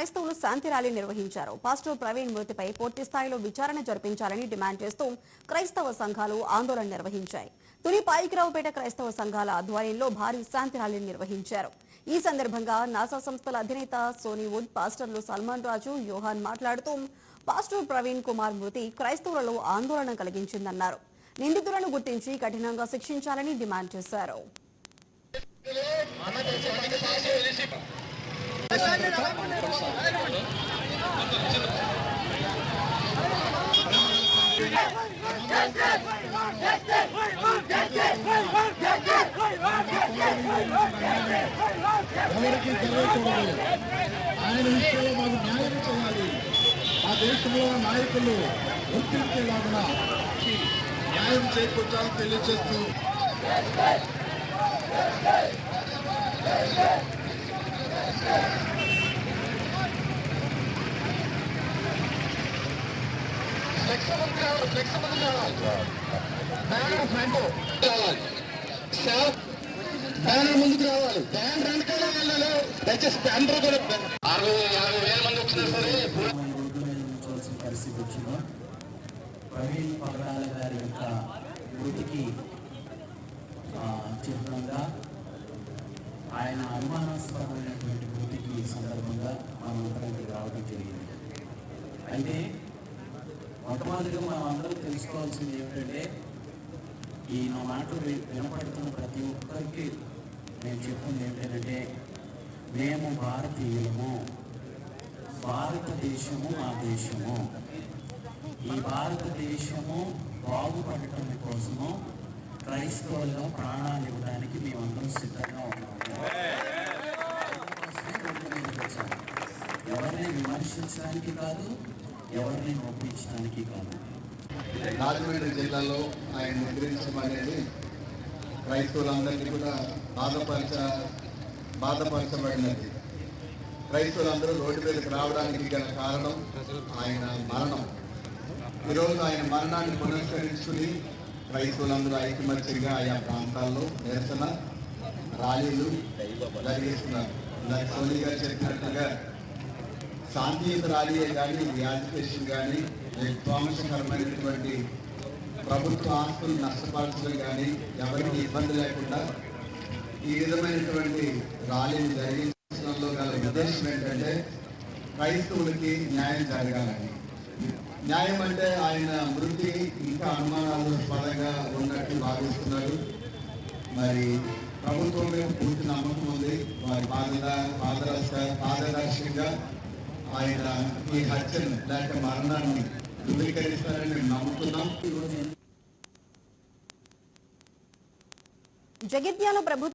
క్రైస్తవులు శాంతి ర్యాలీ నిర్వహించారు. పాస్టర్ ప్రవీణ్ మృతిపై పూర్తి స్థాయిలో విచారణ జరిపించాలని డిమాండ్ చేస్తూ క్రైస్తవ సంఘాలు ఆందోళన నిర్వహించాయి. తుని పాయికిరావుపేట క్రైస్తవ సంఘాల ఆధ్వర్యంలో భారీ శాంతి ర్యాలీ నిర్వహించారు. ఈ సందర్భంగా నాసా సంస్థల అధినేత సోనీవుడ్, పాస్టర్లు సల్మాన్ రాజు, యోహాన్ మాట్లాడుతూ పాస్టర్ ప్రవీణ్ కుమార్ మృతి క్రైస్తవులలో ఆందోళన కలిగించిందన్నారు. నిందితులను గుర్తించి కఠినంగా శిక్షించాలని డిమాండ్ చేశారు. ఎవరికి తెలియకూడదు. ఆయన విషయంలో మాకు న్యాయం చేయాలి. ఆ దేశంలో నాయకులు గుర్తించేలాగా న్యాయం చేకూర్చాలని తెలియజేస్తూ బ్యానర్ ముందుకు రావాలి. బ్యానర్ వెనకాల వెళ్ళాలి. దయచేసి బ్యానర్ కూడా 60,000 మంది వచ్చినా సరే పరిస్థితి వచ్చింది. ప్రవీణ్ పగడాల గారి యొక్క మృతికి చిహ్నంగా ఆయన అనుమానాస్పదమైనటువంటి మృతికి సందర్భంగా మనం అందరం రావడం జరిగింది. అయితే మొట్టమొదటిగా మనం అందరం తెలుసుకోవాల్సింది ఏమిటంటే, ఈ నా మాటలు వినపడుతున్న ప్రతి ఒక్కరికి నేను చెప్పింది ఏంటంటే, మేము భారతీయులము, భారతదేశము మా దేశము. ఈ భారతదేశము బాగుపడటం కోసము క్రైస్తవులుగా ప్రాణాలు ఇవ్వడానికి మేమందరం సిద్ధంగా ఉన్నాము. ఎవరిని విమర్శించడానికి కాదు, ఎవరిని ఒప్పించడానికి కాదు. రాజమండ్రి జిల్లాలో ఆయన నిద్రించడం అనేది క్రైస్తవులందరినీ కూడా బాధపరచబడినది. క్రైస్తవులందరూ రోడ్డు మీదకి రావడానికి గల కారణం ఆయన మరణం. ఈరోజు ఆయన మరణాన్ని పునస్కరించుకుని క్రైస్తవులందరూ ఐకమత్యంగా ఆయా ప్రాంతాల్లో నిరసన ర్యాలీలు జరిగిస్తున్నారు. ఇందాక సోనీ గారు చెప్పినట్టుగా శాంతియుత ర్యాలీయే కానీ, యాజిటేషన్ కానీ, విధ్వంసకరమైనటువంటి ప్రభుత్వ ఆస్తులు నష్టపరచడం కానీ, ఎవరికి ఇబ్బంది లేకుండా ఈ విధమైనటువంటి ర్యాలీని జరిగించడంలో గల ఉద్దేశం ఏంటంటే, క్రైస్తవులకి న్యాయం జరగాలని. న్యాయం అంటే ఆయన మృతి ఇంకా అనుమానాస్పదంగా ఉన్నట్టు భావిస్తున్నారు. మరి ప్రభుత్వం మీద పూర్తి నమ్మకం ఉంది. వారి పారదర్శకంగా ఆయన ఈ హత్యను లేక మరణాన్ని ధృవీకరిస్తారని మేము నమ్ముతున్నాం. జగిత్యాల ప్రభుత్వం